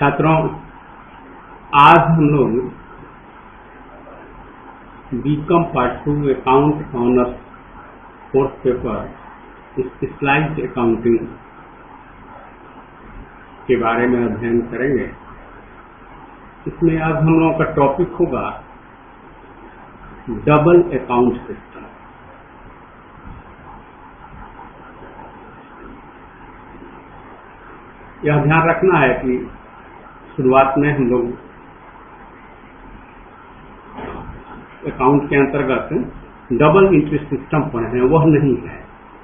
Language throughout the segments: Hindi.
छात्रों, आज हम लोग BCom part 2 account honours course paper specialised accounting के बारे में अध्ययन करेंगे। इसमें आज हम लोगों का टॉपिक होगा डबल अकाउंट सिस्टम। यह ध्यान रखना है कि शुरुआत में हम लोग अकाउंट के अंतर्गत डबल एंट्री सिस्टम पढ़े हैं, वह नहीं है।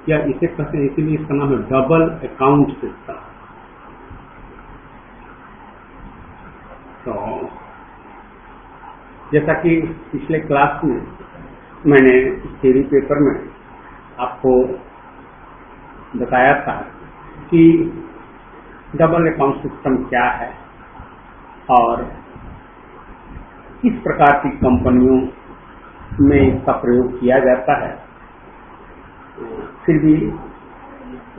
या इसे कहते हैं, इसीलिए इसका नाम है डबल अकाउंट सिस्टम। तो जैसा कि पिछले क्लास में मैंने थ्योरी पेपर में आपको बताया था कि डबल अकाउंट सिस्टम क्या है और किस प्रकार की कंपनियों में इसका प्रयोग किया जाता है। फिर भी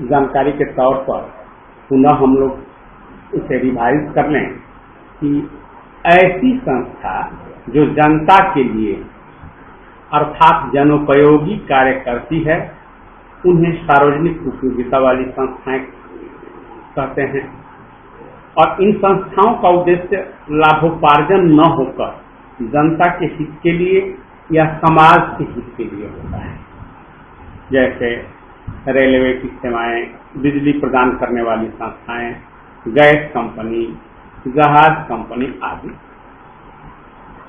जानकारी के तौर पर पुनः हम लोग इसे रिवाइज कर लें कि ऐसी संस्था जो जनता के लिए अर्थात जनोपयोगी कार्य करती है, उन्हें सार्वजनिक उपयोगिता वाली संस्थाएं कहते हैं। और इन संस्थाओं का उद्देश्य लाभोपार्जन न होकर जनता के हित के लिए या समाज के हित के लिए होता है। जैसे रेलवे की सेवाएं, बिजली प्रदान करने वाली संस्थाएं, गैस कंपनी, जहाज कंपनी आदि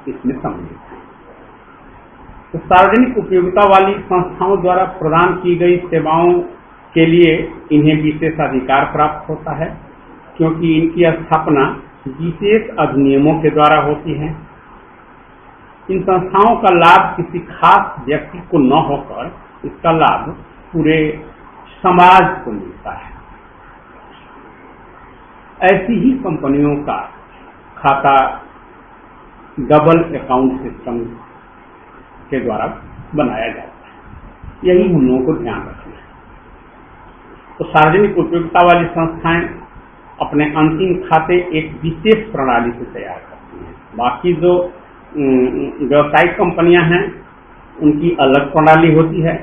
इसमें सम्मिलित है। तो सार्वजनिक उपयोगिता वाली संस्थाओं द्वारा प्रदान की गई सेवाओं के लिए इन्हें विशेष अधिकार प्राप्त होता है, क्योंकि इनकी स्थापना विशेष अधिनियमों के द्वारा होती है। इन संस्थाओं का लाभ किसी खास व्यक्ति को न होकर इसका लाभ पूरे समाज को मिलता है। ऐसी ही कंपनियों का खाता डबल अकाउंट सिस्टम के द्वारा बनाया जाता है। यही हम लोगों को ध्यान रखना है। तो सार्वजनिक उपयोगिता वाली संस्थाएं अपने अंतिम खाते एक विशेष प्रणाली से तैयार करती हैं। बाकी जो व्यावसायिक कंपनियां हैं, उनकी अलग प्रणाली होती है।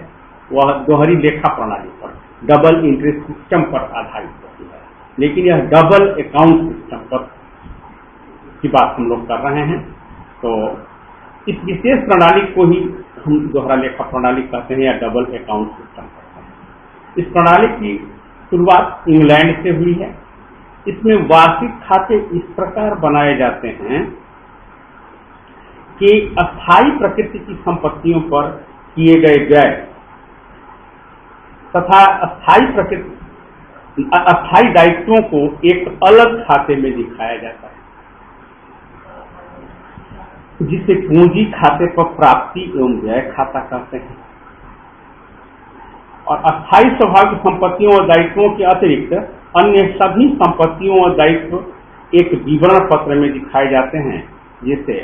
वह दोहरी लेखा प्रणाली पर, डबल एंट्री सिस्टम पर आधारित होती है। लेकिन यह डबल अकाउंट सिस्टम पर की बात हम लोग कर रहे हैं। तो इस विशेष प्रणाली को ही हम दोहरा लेखा प्रणाली कहते हैं या डबल अकाउंट सिस्टम कहते हैं। इस प्रणाली की शुरुआत इंग्लैंड से हुई है। इसमें वार्षिक खाते इस प्रकार बनाए जाते हैं कि अस्थायी प्रकृति की संपत्तियों पर किए गए व्यय तथा अस्थायी दायित्वों को एक अलग खाते में दिखाया जाता है, जिसे पूंजी खाते पर प्राप्ति एवं व्यय खाता कहते हैं। और अस्थायी स्वाभाविक संपत्तियों और दायित्वों के अतिरिक्त अन्य सभी संपत्तियों और दायित्व एक विवरण पत्र में दिखाए जाते हैं, जिसे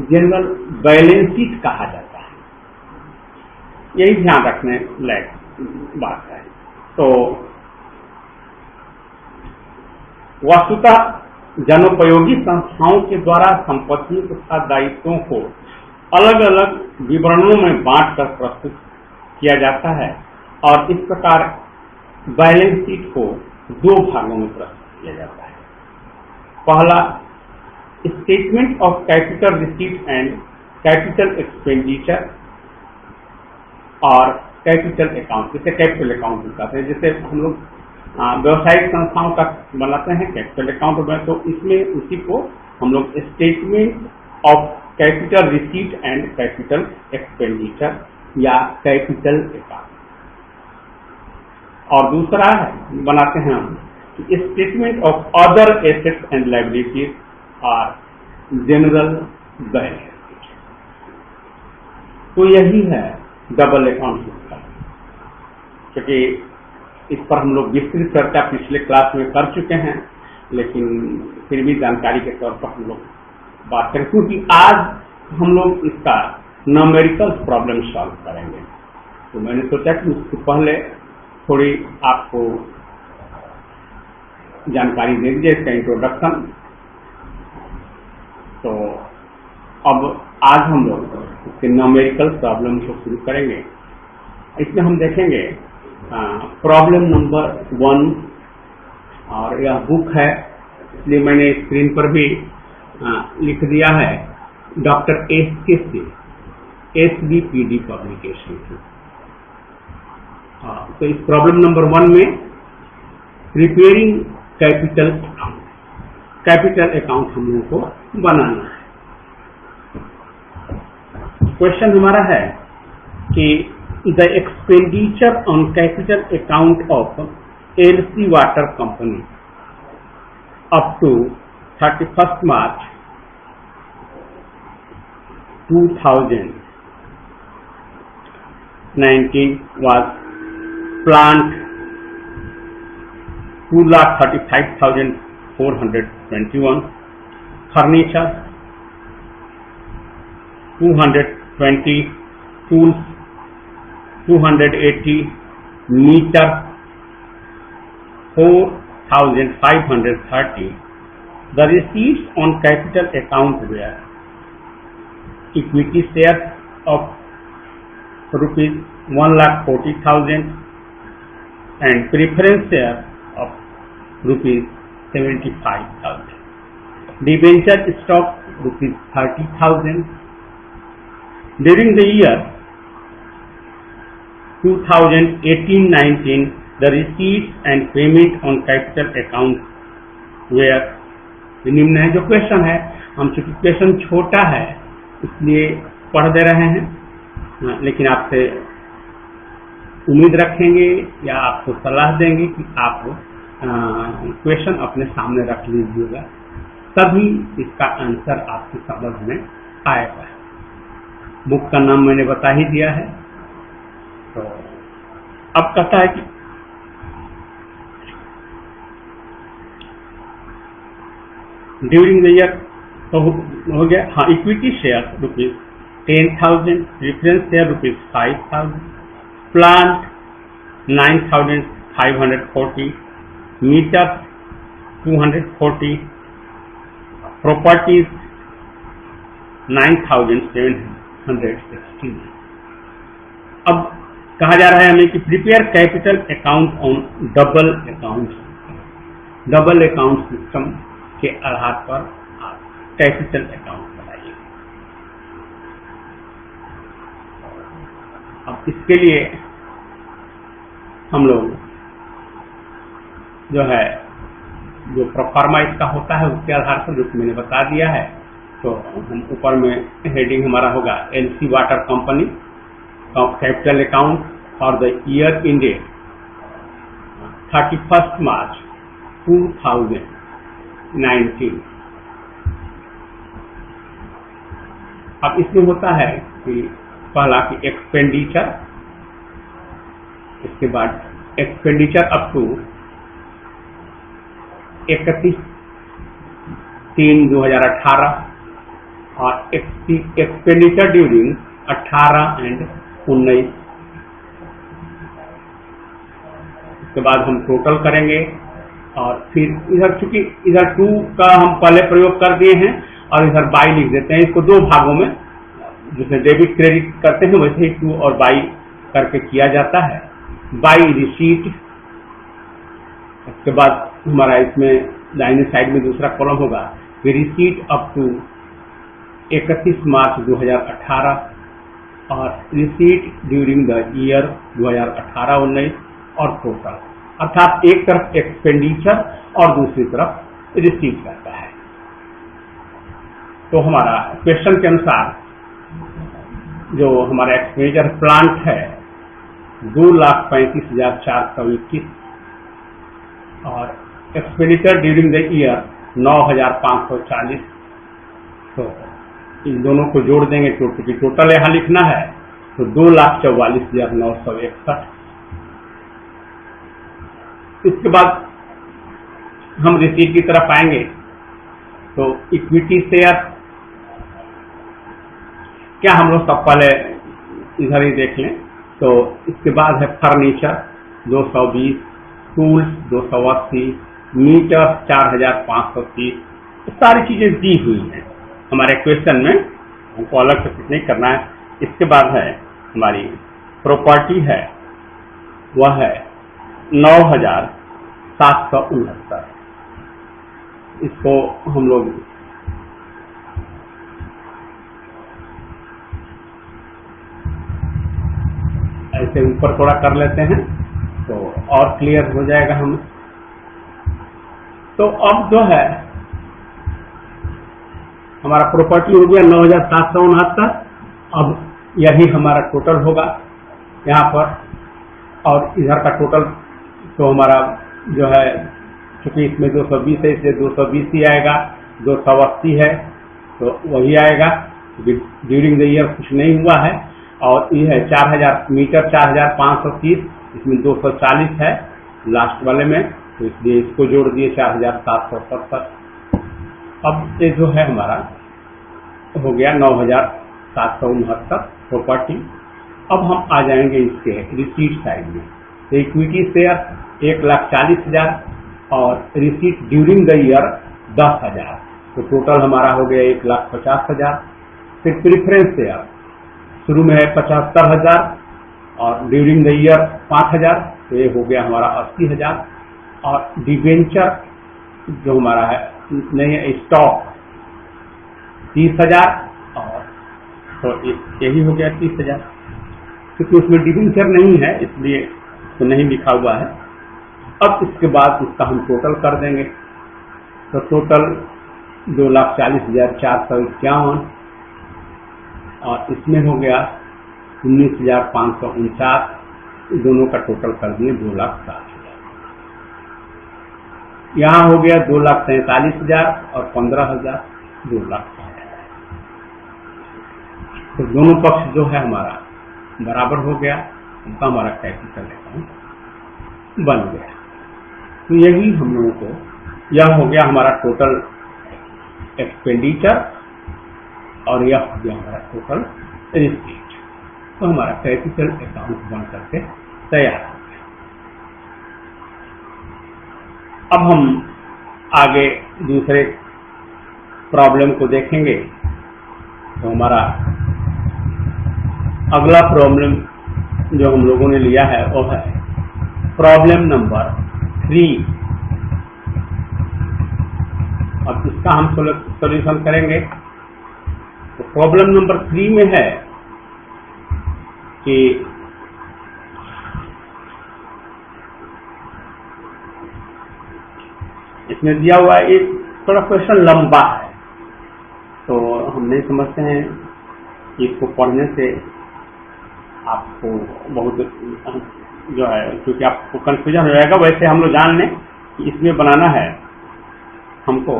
जनरल बैलेंस शीट कहा जाता है। यही ध्यान रखने लायक बात है। तो वस्तुतः जनोपयोगी संस्थाओं के द्वारा संपत्तियों तथा दायित्वों को अलग अलग विवरणों में बांटकर प्रस्तुत किया जाता है। और इस प्रकार बैलेंस शीट को दो भागों में प्रस्तुत किया जाता है। पहला, statement of capital receipt and capital expenditure और कैपिटल अकाउंट, जिसे कैपिटल अकाउंट कहते हैं। जैसे हम लोग व्यवसायिक संस्थाओं का बनाते हैं कैपिटल अकाउंट में, तो इसमें उसी को हम लोग statement of capital receipt and capital expenditure या कैपिटल अकाउंट। और दूसरा है बनाते हैं हम statement of other assets and liabilities और जनरल बैलेंस शीट। तो यही है डबल अकाउंट सिस्टम। क्योंकि इस पर हम लोग विस्तृत चर्चा पिछले क्लास में कर चुके हैं, लेकिन फिर भी जानकारी के तौर पर हम लोग बात करें, क्योंकि आज हम लोग इसका न्यूमेरिकल प्रॉब्लम सॉल्व करेंगे। तो मैंने सोचा कि उससे पहले थोड़ी आपको जानकारी दे दीजिए, इसका इंट्रोडक्शन अब आज हम लोग इसके न्यूमेरिकल प्रॉब्लम को शुरू करेंगे। इसमें हम देखेंगे प्रॉब्लम नंबर 1, और यह बुक है इसलिए मैंने स्क्रीन पर भी लिख दिया है, doctor SK Singh, SBPD publication की। तो इस प्रॉब्लम नंबर 1 में preparing capital account, capital account हम लोगों को बनाना है। क्वेश्चन हमारा है कि the expenditure on capital account of LC water company up to 31st March 2019 was plant 2,35,421, furniture 220, tools 280, meter 4,530. The receipts on capital account were equity shares of rupees 1,40,000 and preference share of rupees 75,000. Debenture stock rupees 30,000. During the year 2018-19, the receipts and payment on capital account were निम्न है। जो क्वेश्चन है, हम चूंकि क्वेश्चन छोटा है इसलिए पढ़ दे रहे हैं, लेकिन आपसे उम्मीद रखेंगे या आपको सलाह देंगे कि आप क्वेश्चन अपने सामने रख लीजिएगा, तभी इसका आंसर आपकी समझ में आएगा। बुक का नाम मैंने बता ही दिया है। तो अब कहता है कि ड्यूरिंग द ईयर तो हो गया। हाँ, equity share rupees 10,000, preference share rupees 5,000, plant 9,540, meter 240, properties 9,716। अब कहा जा रहा है हमें कि prepare capital account on double account, double account system के आधार पर आप कैपिटल अकाउंट बनाइए। अब इसके लिए हम लोग जो है, जो प्रोफार्मा इसका होता है उसके आधार पर, जो मैंने बता दिया है, तो हम ऊपर में हेडिंग हमारा होगा LC water company capital account for the year ended 31st March 2019। अब इसमें होता है कि पहला कि एक्सपेंडिचर, इसके बाद एक्सपेंडिचर अप टू 31/3/2018 और एक्सपेंडिचर ड्यूरिंग 18 एंड 19। उसके बाद हम टोटल करेंगे और फिर इधर, चूंकि इधर 2 का हम पहले प्रयोग कर दिए हैं और इधर बाई लिख देते हैं। इसको 2 भागों में, जिसमें डेबिट क्रेडिट करते हैं वैसे ही 2 और बाई करके किया जाता है। बाई रिसीट, उसके बाद हमारा इसमें दाहिने साइड में दूसरा कॉलम होगा रिसीट अप टू 31 मार्च 2018 और रिसीट ड्यूरिंग द ईयर 2018-19 और टोटल, अर्थात एक तरफ एक्सपेंडिचर और दूसरी तरफ रिसीट करता है। तो हमारा क्वेश्चन के अनुसार जो हमारा एक्सपेंडिचर प्लांट है 2,35,421 और एक्सपेंडिचर ड्यूरिंग द ईयर 9,540। तो इन दोनों को जोड़ देंगे, टोटल यहाँ लिखना है, तो 2,44,961। इसके बाद हम रिसीट की तरफ आएंगे। तो इक्विटी शेयर क्या, हम लोग सब पहले इधर ही देख लें। तो इसके बाद है फर्नीचर 220, टूल्स 280, मीटर 4,530। सारी चीजें दी हुई हैं हमारे क्वेश्चन में, हमको अलग से कुछ नहीं करना है। इसके बाद है हमारी प्रॉपर्टी है, वह है 9,769। इसको हम लोग ऐसे ऊपर थोड़ा कर लेते हैं तो और क्लियर हो जाएगा हमें। तो अब जो है हमारा प्रॉपर्टी हो गया 9,769। अब यही हमारा टोटल होगा यहाँ पर, और इधर का टोटल तो हमारा जो है, क्योंकि इसमें 220 है इसलिए 220 ही आएगा। 280 है तो वही आएगा, ड्यूरिंग द ईयर कुछ नहीं हुआ है। और ये है 4,000 मीटर, 4,530, इसमें 240 है लास्ट वाले में, तो इसलिए इसको जोड़ दिए 4,770। अब ये जो है हमारा हो गया 9,769 प्रॉपर्टी। अब हम आ जाएंगे इसके रिसीट साइड में। तो इक्विटी शेयर 1,40,000 और रिसीट ड्यूरिंग द ईयर 10,000, तो टोटल हमारा हो गया 1,50,000। फिर प्रीफरेंस शेयर शुरू में है 75,000 और ड्यूरिंग द ईयर 5,000, तो ये हो गया हमारा 80,000। और डिवेंचर जो हमारा है नहीं स्टॉक 30,000, और तो यही हो गया 30,000। क्योंकि उसमें डिवेंचर नहीं है इसलिए तो नहीं लिखा हुआ है। अब इसके बाद इसका हम टोटल कर देंगे, तो टोटल 2,40,451 और इसमें हो गया 19,549। दोनों का टोटल कर दिए 2,60,000। यहाँ हो गया 2,43,000 और 15,000, 2,60,000। तो दोनों पक्ष जो है हमारा बराबर हो गया, उनका हमारा कैपिटल अकाउंट बन गया। तो यही हम लोगों को, यह हो गया हमारा टोटल एक्सपेंडिचर और यह हो गया हमारा टोटल रिसीट। तो हमारा कैपिटल अकाउंट बन करके तैयार हो गया। अब हम आगे दूसरे प्रॉब्लम को देखेंगे। तो हमारा अगला प्रॉब्लम जो हम लोगों ने लिया है वो है प्रॉब्लम नंबर 3। अब इसका हम सॉल्यूशन करेंगे। तो प्रॉब्लम नंबर 3 में है कि इसमें दिया हुआ एक थोड़ा क्वेश्चन लंबा है, तो हम नहीं समझते हैं। इसको पढ़ने से आपको बहुत जो है, क्योंकि आपको कंफ्यूजन हो जाएगा। वैसे हम लोग जान लें कि इसमें बनाना है हमको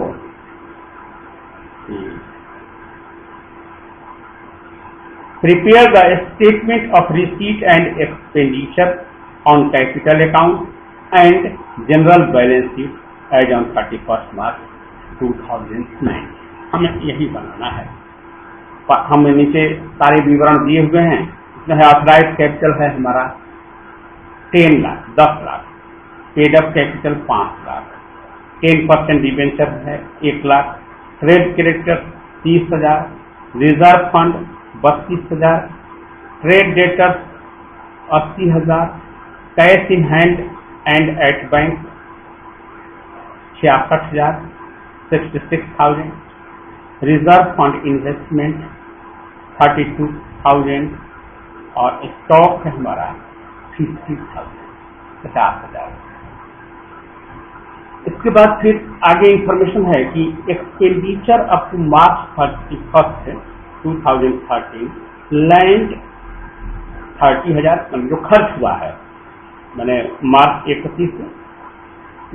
prepare the statement of receipt and expenditure on capital account and general balance sheet as on 31 March 2009। हमें यही बनाना है। हमें नीचे सारे विवरण दिए हुए हैं। इसमें ऑथराइज कैपिटल है हमारा 10 lakh, 10 lakh, paid up capital 5 lakh, 10% debenture है 1 lakh, trade creditor 30,000, reserve fund 32,000, trade debtors 80,000, cash in hand and at bank 66,000, 66,000, reserve fund investment 32,000 और स्टॉक है हमारा 50,000, 50,000। इसके बाद फिर आगे इंफॉर्मेशन है कि expenditure up to March 31, 2013 land 30,000, जो खर्च हुआ है मैंने मार्च 31,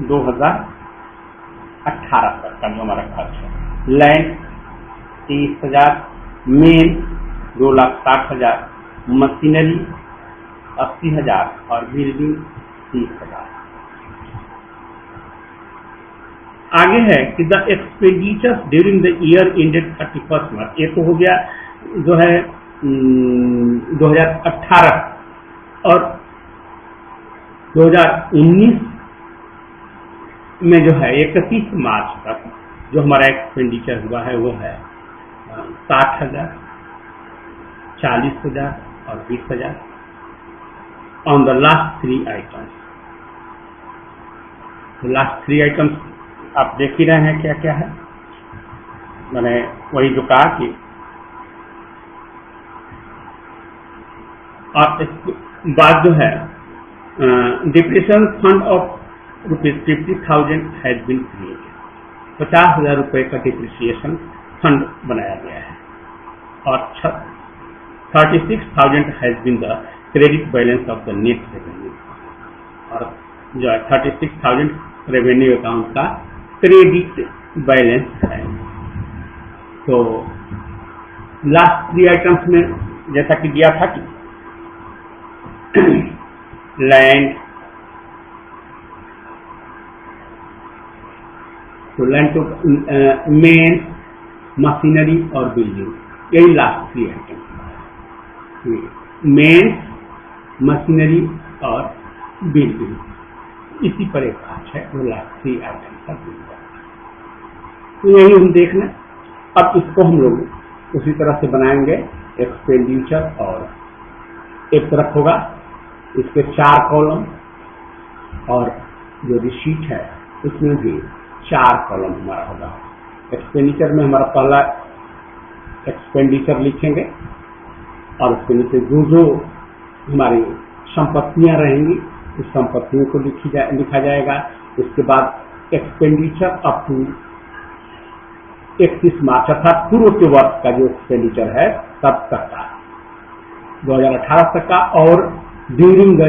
2018 तक का जो हमारा खर्च है। लैंड 30,000, मेन 2,60,000, मशीनरी 80,000 और बिल्डिंग 30,000। आगे है कि the expenditure during the year ended 31 मार्च, ये तो हो गया जो है 2018, और 2019 में जो है 31 मार्च तक जो हमारा एक्सपेंडिचर हुआ है वो है 60,000। 40,000 और 20,000 on the last 3 items. Last 3 items आप देख ही रहे हैं क्या क्या है। मैंने वही जो कहा कि और इसके बाद जो है depreciation fund of ₹50,000 has been created. 50,000 रुपये का डिप्रिसिएशन फंड बनाया गया है और 36,000 has been the credit balance of the net revenue. और जो है 36,000 रेवेन्यू अकाउंट का क्रेडिट बैलेंस है। तो लास्ट 3 आइटम्स में जैसा कि दिया था कि लैंड, तो लैंड तो मेन, मशीनरी और बिल्डिंग, यही लास्ट 3 आइटम। मेन, मशीनरी और बिल्डिंग, इसी पर एक बात है वो लास्ट 3 आइटम का बिल्डिंग। तो यही हम देखना। अब इसको हम लोग उसी तरह से बनाएंगे। एक्सपेंडिचर और एक तरफ होगा इसके 4 कॉलम और जो रिसीट है उसमें भी 4 कॉलम हमारा होगा। एक्सपेंडिचर में हमारा पहला एक्सपेंडिचर लिखेंगे और उसके नीचे जो जो हमारी संपत्तियां रहेंगी उस संपत्तियों को लिखा जाएगा। उसके बाद एक्सपेंडिचर अप टू 31 मार्च अर्थात पूर्व के वर्ष का जो एक्सपेंडिचर है तब तक का, 2018 तक का, और ड्यूरिंग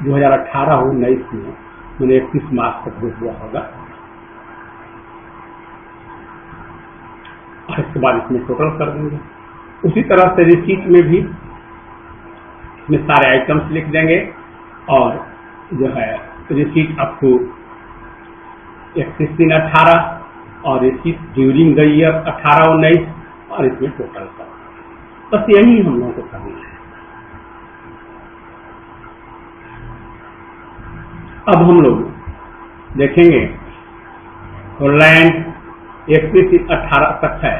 2018 हो 19 में मैंने 31 मार्च तक जो हुआ होगा। और इसके बाद इसमें टोटल कर देंगे। उसी तरह से रिसीट में भी इसमें सारे आइटम्स लिख देंगे और जो है रिसीट अप टू 31/3/18 और रिसीट ड्यूरिंग द ईयर 18-19 और इसमें टोटल कर। बस यही हम लोगों को करना है। अब हम लोग देखेंगे तो लैंड 31/18 तक है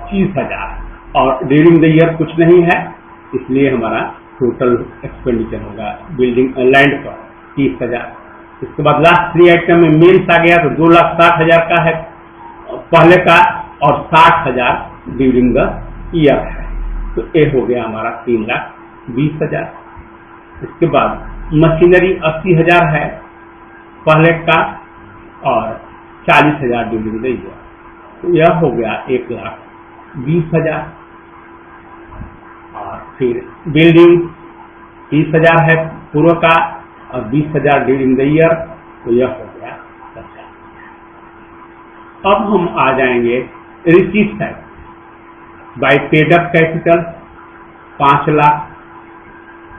30,000 और ड्यूरिंग द ईयर कुछ नहीं है, इसलिए हमारा टोटल एक्सपेंडिचर होगा बिल्डिंग लैंड पर 30,000। इसके बाद लास्ट 3 आइटम में मेल्स आ गया तो 2,60,000 का है पहले का और 60,000 ड्यूरिंग द ईयर है, तो ये हो गया हमारा 3,20,000। इसके बाद मशीनरी 80,000 है पहले का और 40,000 ड्यूरिंग द ईयर, तो यह हो गया 1,20,000। और फिर बिल्डिंग 30,000 है पूर्व का और 20,000 ड्यूरिंग द ईयर, तो यह हो गया 50,000। अब हम आ जाएंगे receipt side. By paid up capital 5 lakh,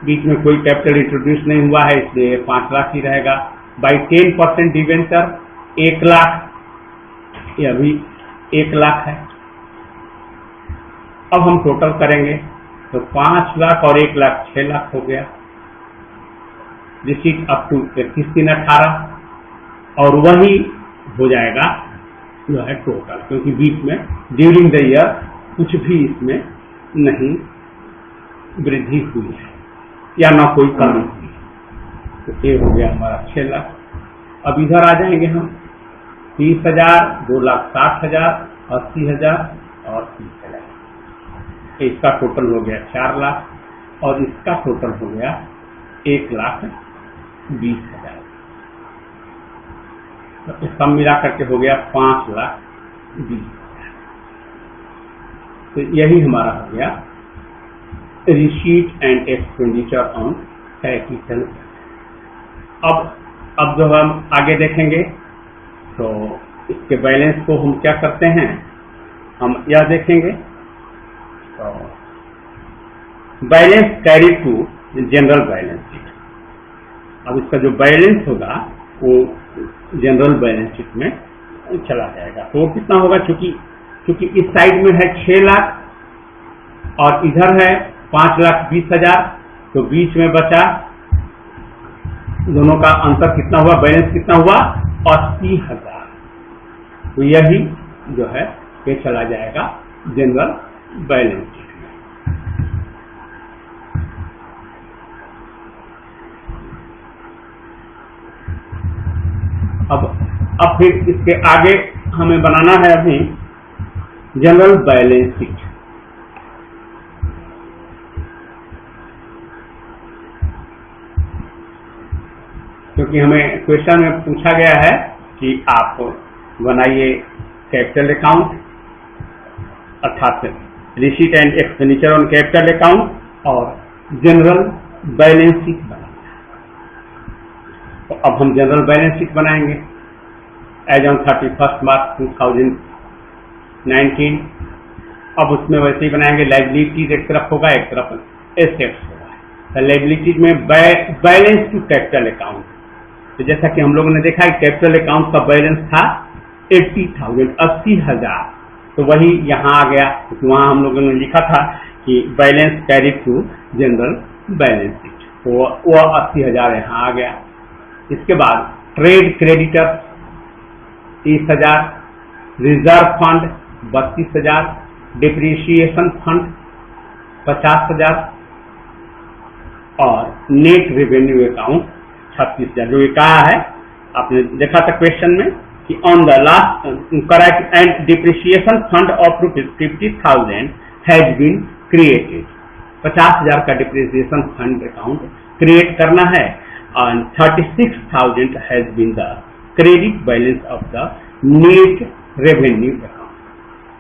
बीच में कोई कैपिटल इंट्रोड्यूस नहीं हुआ है इसलिए 5 लाख ही रहेगा। बाय 10% डिवेंचर 1 लाख, यह भी 1 लाख है। अब हम टोटल करेंगे तो 5 लाख और 1 लाख 6 लाख हो गया। रिसीट अप टू 31/3/18 और वही हो जाएगा जो है टोटल, क्योंकि बीच में ड्यूरिंग द ईयर कुछ भी इसमें नहीं वृद्धि हुई है या ना कोई कमी हुई है। तो ये हो गया हमारा 6 लाख। अब इधर आ जाएंगे हम 30,000, 2,60,000, 80,000 और 30,000। इसका टोटल हो गया 4 लाख और इसका टोटल हो गया 1,20,000। तो सब मिला करके हो गया 5,20,000। तो यही हमारा हो गया receipt and expenditure on capital. अब जो हम आगे देखेंगे तो इसके बैलेंस को हम क्या करते हैं, हम यह देखेंगे तो balance carry to general balance sheet. अब इसका जो बैलेंस होगा वो जनरल बैलेंस शीट में चला जाएगा। तो कितना होगा, चूंकि इस साइड में है 6 लाख और इधर है 5,20,000, तो बीच में बचा, दोनों का अंतर कितना हुआ, बैलेंस कितना हुआ 80,000। तो यही जो है ये चला जाएगा जनरल बैलेंस शीट में। अब फिर इसके आगे हमें बनाना है अभी जनरल बैलेंस शीट। क्योंकि हमें क्वेश्चन में पूछा गया है कि आप बनाइए कैपिटल अकाउंट अर्थात receipt and expenditure on capital account और जनरल बैलेंस शीट बनाना है। तो अब हम जनरल बैलेंस शीट बनाएंगे एज ऑन 31 मार्च 2019। अब उसमें वैसे ही बनाएंगे, लाइबिलिटीज एक तरफ होगा, एक तरफ एसेट्स होगा। तो लाइबिलिटीज में बैलेंस टू कैपिटल अकाउंट, तो जैसा कि हम लोगों ने देखा है कैपिटल अकाउंट का बैलेंस था 80,000 80,000, तो वही यहाँ आ गया क्योंकि वहाँ हम लोगों ने लिखा था कि balance carry to general balance sheet, तो वो 80,000 यहाँ आ गया। इसके बाद trade creditor 30,000, reserve fund 32,000, depreciation fund 50,000 और नेट रेवेन्यू अकाउंट 36,000। जो ये कहा है आपने देखा था क्वेश्चन में कि on the last correct and depreciation fund of ₹50,000 has been created. 50,000 का डिप्रिसिएशन फंड अकाउंट क्रिएट करना है और 36,000 has been the credit balance of the net revenue account.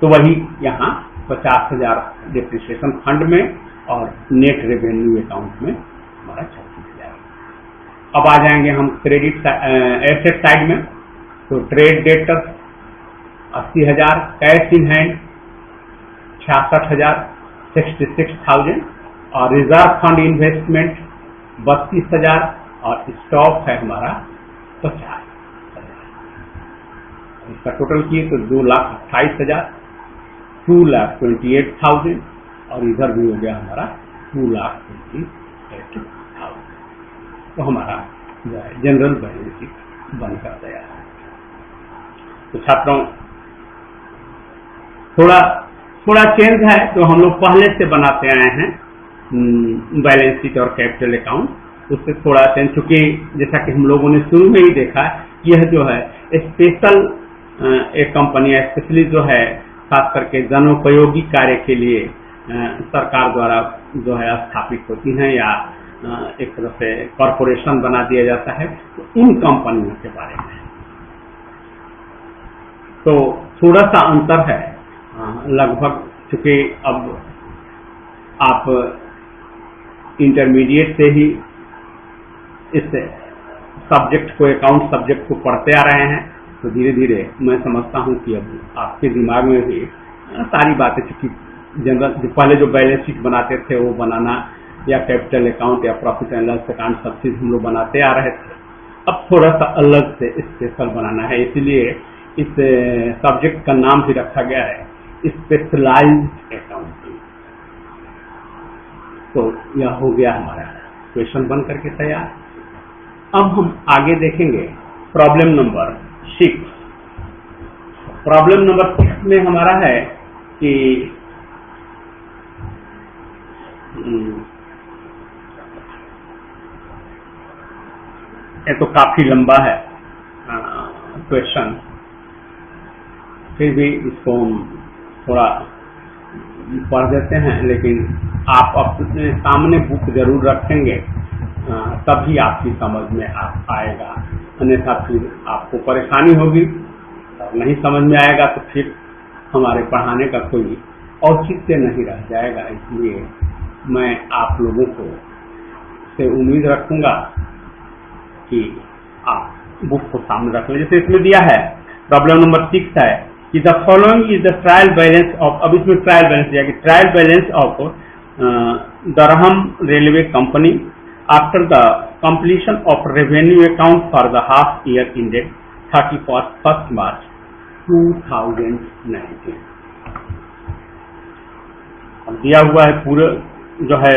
तो वही यहाँ 50,000 डिप्रिसिएशन फंड में और नेट रेवेन्यू अकाउंट में हमारा 36,000। अब आ जाएंगे हम क्रेडिट एसेट साइड में, तो trade debtors 80,000, cash in hand 66,000 66,000 और रिजर्व फंड इन्वेस्टमेंट 32,000 और स्टॉक है हमारा 50,000। इसका टोटल किए तो 2,28,000, 2,28,000 और इधर भी हो गया हमारा 2,28,000। तो हमारा जो है जनरल बैलेंस शीट बनकर तैयार है। तो छात्रों थोड़ा चेंज है, तो हम लोग पहले से बनाते आए हैं बैलेंस शीट और कैपिटल अकाउंट, उससे थोड़ा चेंज, चूंकि जैसा कि हम लोगों ने शुरू में ही देखा यह जो है स्पेशल एक कंपनी स्पेशली जो है खास करके जनोपयोगी कार्य के लिए सरकार द्वारा जो है स्थापित होती हैं या एक तरह से कॉरपोरेशन बना दिया जाता है, तो उन कंपनियों के बारे में तो थोड़ा सा अंतर है लगभग, चूंकि अब आप इंटरमीडिएट से ही इस सब्जेक्ट को अकाउंट सब्जेक्ट को पढ़ते आ रहे हैं, तो धीरे धीरे मैं समझता हूं कि अब आपके दिमाग में भी सारी बातें, चूंकि जनरल पहले जो बैलेंस शीट बनाते थे वो बनाना या कैपिटल अकाउंट या प्रॉफिट एंड लॉस अकाउंट सब चीज हम लोग बनाते आ रहे थे, अब थोड़ा सा अलग से स्पेशल बनाना है, इसलिए इस सब्जेक्ट का नाम भी रखा गया है स्पेशलाइज्ड अकाउंटिंग। तो यह हो गया हमारा क्वेश्चन बन करके तैयार। अब हम आगे देखेंगे प्रॉब्लम नंबर 6। प्रॉब्लम नंबर 6 में हमारा है कि ये तो काफी लंबा है क्वेश्चन, फिर भी इसको हम थोड़ा पढ़ देते हैं, लेकिन आप अपने सामने बुक जरूर रखेंगे तभी आपकी समझ में आएगा, अन्यथा फिर आपको परेशानी होगी और नहीं समझ में आएगा तो फिर हमारे पढ़ाने का कोई औचित्य नहीं रह जाएगा। इसलिए मैं आप लोगों को से उम्मीद रखूंगा कि आप बुक को सामने रख लें। जैसे इसमें दिया है प्रॉब्लम नंबर 6 है कि the following is the trial balance of, अब इसमें ट्रायल बैलेंस दिया कि trial balance of Durham Railway Company after the completion of revenue account for the half year ended 31 March 2019। अब दिया हुआ है पूरे जो है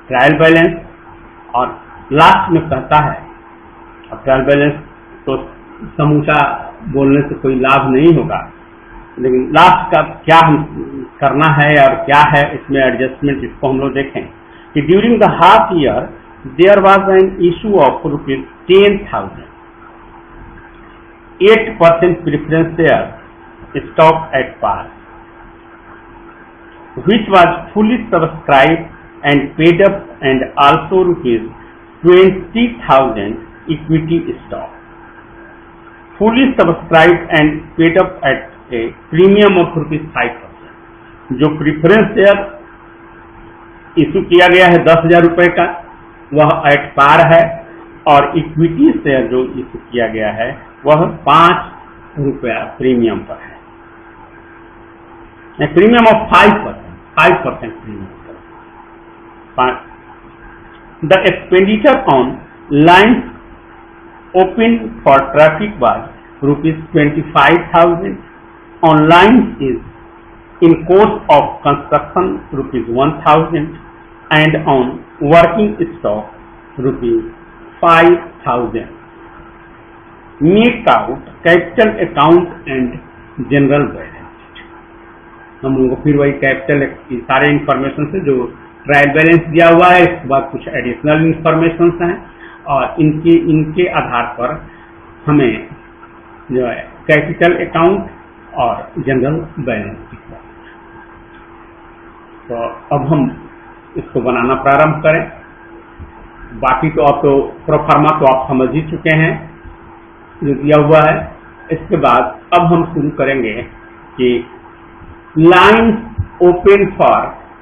ट्रायल बैलेंस और लास्ट में कहता है, अब ट्रायल बैलेंस तो समूचा बोलने से कोई लाभ नहीं होगा, लेकिन लास्ट का क्या हम करना है और क्या है इसमें एडजस्टमेंट, इसको हम लोग देखें कि during the half year there was an issue of ₹10,000, 8% preference share stock at par, which was fully subscribed and paid up, and also ₹20,000 equity stock, fully subscribed and paid up at a premium of ₹5,000। जो प्रिफरेंस शेयर इशू किया गया है 10,000 रुपए का, वह एट पार है, और इक्विटी शेयर जो इशू किया गया है वह ₹5 प्रीमियम पर है, प्रीमियम ऑफ 5% प्रीमियम पर। The expenditure on lines open for traffic was ₹25,000, on lines is in course of construction ₹1,000, and on working stock ₹5,000। Make out capital account and general balance। हम लोगों को फिर वही कैपिटल की सारे इंफॉर्मेशन से जो ट्रायल बैलेंस दिया हुआ है, इसके बाद कुछ एडिशनल इंफॉर्मेशन हैं, और इनके आधार पर हमें जो है कैपिटल अकाउंट और जनरल बैलेंस दिखता है। तो अब हम इसको बनाना प्रारंभ करें। बाकी तो आप तो प्रोफार्मा तो आप समझ ही चुके हैं जो दिया हुआ है। इसके बाद अब हम शुरू करेंगे कि लाइन ओपन फॉर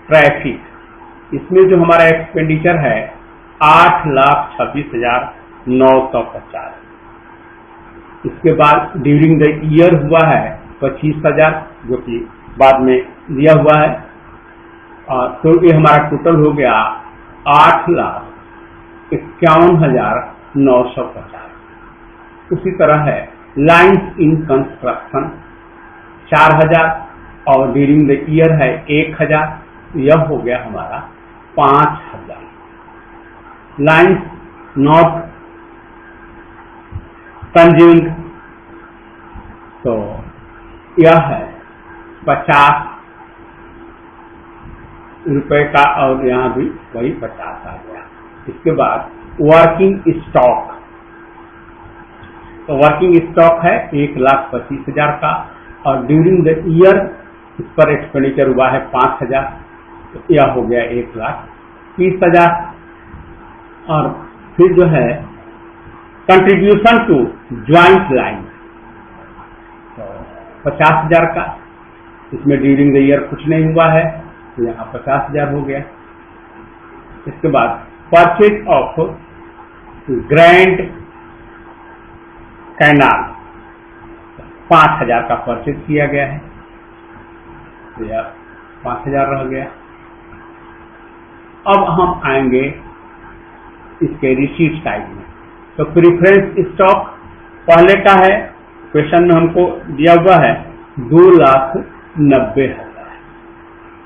ट्रैफिक, इसमें जो हमारा एक्सपेंडिचर है 8,26,950। इसके बाद ड्यूरिंग द ईयर हुआ है 25,000, जो कि बाद में दिया हुआ है, तो ये हमारा टोटल हो गया 8,51,950। उसी तरह है लाइन्स इन कंस्ट्रक्शन 4,000, और ड्यूरिंग द ईयर है 1,000, यह हो गया हमारा 5,000। लाइन्स नॉट कंज्यूम्ड, तो यह है 50 रुपए का, और यहाँ भी वही 50 आ गया। इसके बाद वर्किंग स्टॉक, तो वर्किंग स्टॉक है 1,25,000 का, और ड्यूरिंग द ईयर इस पर एक्सपेंडिचर हुआ है 5,000, तो यह हो गया 1,30,000। और फिर जो है कंट्रीब्यूशन टू ज्वाइंट लाइन, तो 50,000 का, इसमें ड्यूरिंग द ईयर कुछ नहीं हुआ है, तो यहाँ 50,000 हो गया। इसके बाद परचेज ऑफ ग्रैंड कैनाल 5,000 का परचेज किया गया है, तो यह 5,000 रह गया। अब हम आएंगे इसके रिसीट साइड में। तो प्रिफरेंस स्टॉक पहले का है, क्वेश्चन में हमको दिया हुआ है 2,90,000,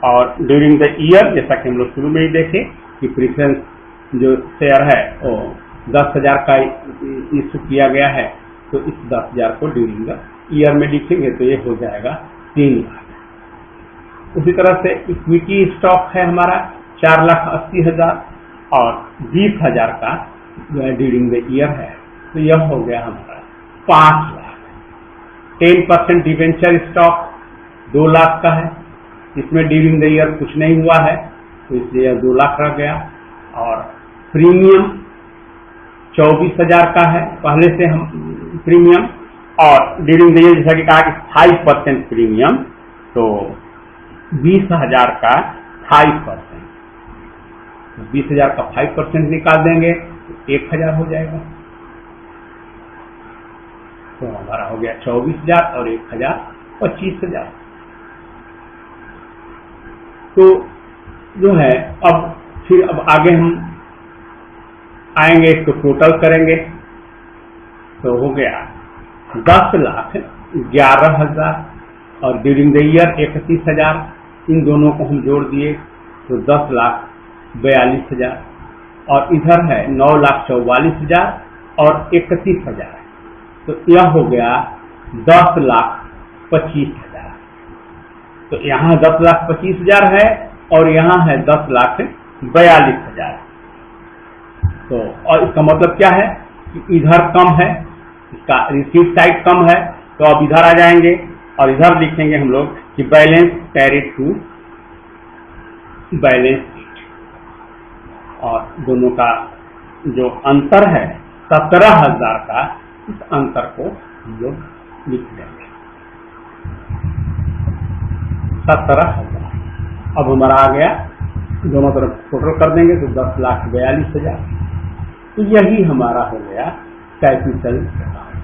और ड्यूरिंग द ईयर जैसा कि हम लोग शुरू में ही देखे कि प्रिफरेंस जो शेयर है वो 10,000 का इशू किया गया है, तो इस 10,000 को ड्यूरिंग द ईयर में लिखेंगे तो ये हो जाएगा 3 लाख। उसी तरह से इक्विटी स्टॉक है हमारा 4,80,000, और 20,000 का जो है ड्यूरिंग द ईयर है, तो यह हो गया हमारा 5 लाख। 10% डिवेंचर स्टॉक 2 लाख का है, इसमें ड्यूरिंग द ईयर कुछ नहीं हुआ है, तो इसलिए 2 लाख रह गया। और प्रीमियम 24,000 का है पहले से हम प्रीमियम, और ड्यूरिंग द ईयर जैसा कि कहा कि 5% प्रीमियम, तो 20,000 का 5%, 20,000 का 5% निकाल देंगे तो 1,000 हो जाएगा, तो हमारा हो गया 24,000 और 1,000 25,000। तो जो है अब आगे हम आएंगे, इसको टोटल करेंगे, तो हो गया 10,11,000, और ड्यूरिंग द ईयर 31,000, इन दोनों को हम जोड़ दिए तो 10,42,000, और इधर है 9,44,000 और 31,000, तो यह हो गया 10,25,000। तो यहाँ 10,25,000 है और यहाँ है 10,42,000। तो और इसका मतलब क्या है कि इधर कम है, इसका रिसीव साइड कम है, तो अब इधर आ जाएंगे और इधर लिखेंगे हम लोग कि balance carried to balance sheet, और दोनों का जो अंतर है 17,000 का, इस अंतर को हम लोग लिख देंगे 17,000। अब हमारा आ गया, दोनों तरफ टोटल कर देंगे तो 10,42,000। तो यही हमारा हो गया कैपिटल अकाउंट।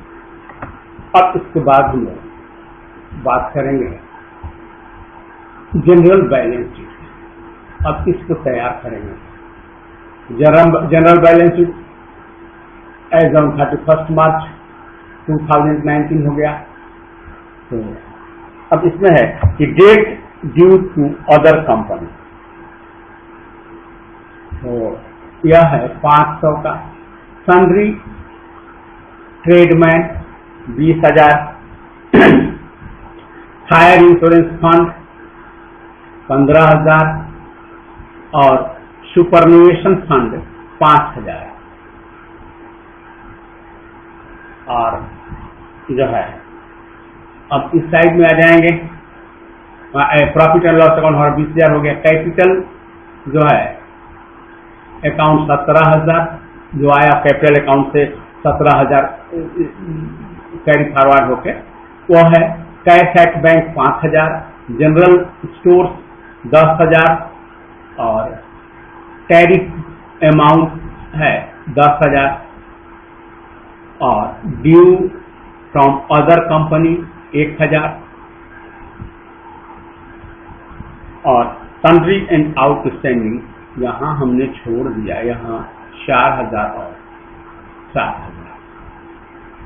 अब इसके बाद हम लोग बात करेंगे जनरल बैलेंस शीट। अब इसको तैयार करेंगे। General balance sheet as on 31 March 2019 हो गया। तो अब इसमें है कि debt due to other company, तो यह है 500 का। Sundry tradesman 20,000, fire insurance fund 15,000 और सुपरन्यूएशन फंड 5,000। और जो है अब इस साइड में आ जाएंगे, प्रॉफिट एंड लॉस अकाउंट हमारा 20,000 हो गया। कैपिटल जो है अकाउंट 17,000 जो आया कैपिटल अकाउंट से 17,000 कैरी फॉरवर्ड होके, वो है cash at bank 5,000, general stores 10,000 और टैरिफ अमाउंट है 10,000 और ड्यू फ्रॉम अदर कंपनी 1,000 और सन्ड्री एंड आउटस्टैंडिंग यहाँ हमने छोड़ दिया, यहाँ 4,000 और 7,000,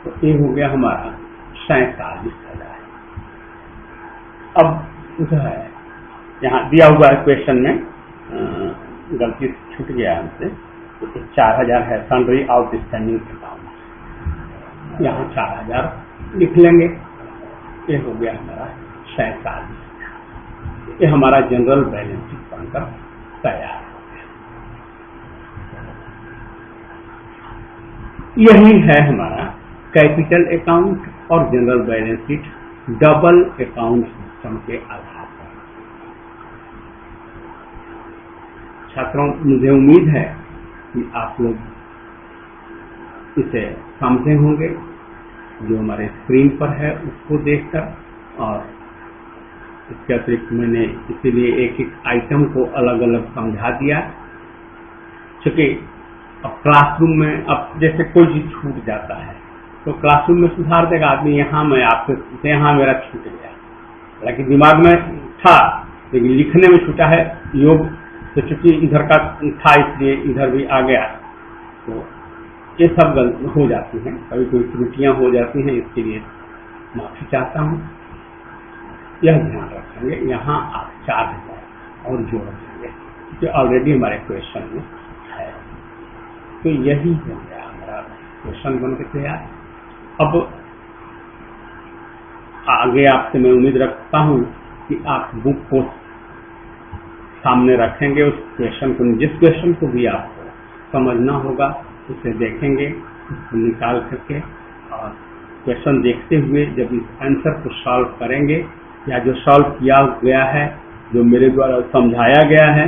तो ये हो गया हमारा 47,000। अब जो है यहाँ दिया हुआ है क्वेश्चन में, गलती छूट गया हमसे, तो 4,000 है सन्ड्री आउटस्टैंडिंग अकाउंट, यहाँ 4,000 लिख लेंगे। ये हो गया हमारा 47। ये हमारा जनरल बैलेंस शीट बनकर तैयार हो गया। यही है हमारा कैपिटल अकाउंट और general balance sheet double account system के आधार पर। छात्रों, मुझे उम्मीद है कि आप लोग इसे समझे होंगे, जो हमारे स्क्रीन पर है उसको देखकर, और इसके अतिरिक्त मैंने इसीलिए एक एक आइटम को अलग अलग समझा दिया, क्योंकि अब क्लासरूम में अब जैसे कोई चीज छूट जाता है तो क्लासरूम में सुधार देगा आदमी, यहाँ मैं आपसे यहाँ मेरा छूट गया, हालांकि दिमाग में था लेकिन लिखने में छूटा है योग, तो चूंकि इधर का था इसलिए इधर भी आ गया, तो ये सब गलती हो जाती हैं, कभी कोई त्रुटियां हो जाती हैं, इसके लिए माफी चाहता हूँ। यह ध्यान रखेंगे, यहाँ आप 4,000 और जोड़ देंगे जो ऑलरेडी हमारे क्वेश्चन में है। तो यही हो गया हमारा क्वेश्चन बन के तैयार। अब आगे आपसे मैं उम्मीद रखता हूँ कि आप बुक को सामने रखेंगे, उस क्वेश्चन को, जिस क्वेश्चन को भी आपको समझना होगा उसे देखेंगे, उसको निकाल करके, और क्वेश्चन देखते हुए जब इस आंसर को सॉल्व करेंगे या जो सॉल्व किया गया है, जो मेरे द्वारा समझाया गया है,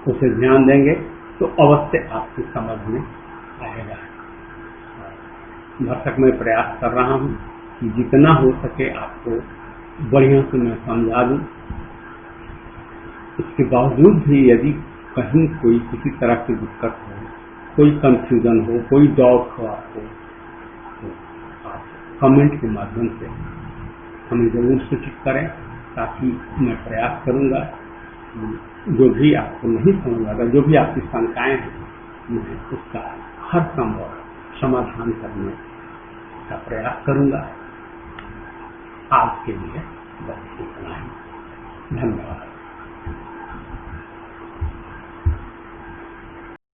उसे ध्यान देंगे तो अवश्य आपकी समझ में आएगा। भर तक मैं प्रयास कर रहा हूँ कि जितना हो सके आपको बढ़िया से मैं समझा दूँ। इसके बावजूद भी यदि कहीं कोई किसी तरह की दिक्कत हो, कोई कंफ्यूजन हो, कोई डाउट हो आपको, तो आप कमेंट के माध्यम से हमें जरूर सूचित करें, ताकि मैं प्रयास करूंगा जो भी आपको नहीं समझ आएगा, जो भी आपकी शंकाएं हैं, मैं उसका हर संभव समाधान करने का प्रयास करूंगा। आज के लिए बस इतना ही। धन्यवाद।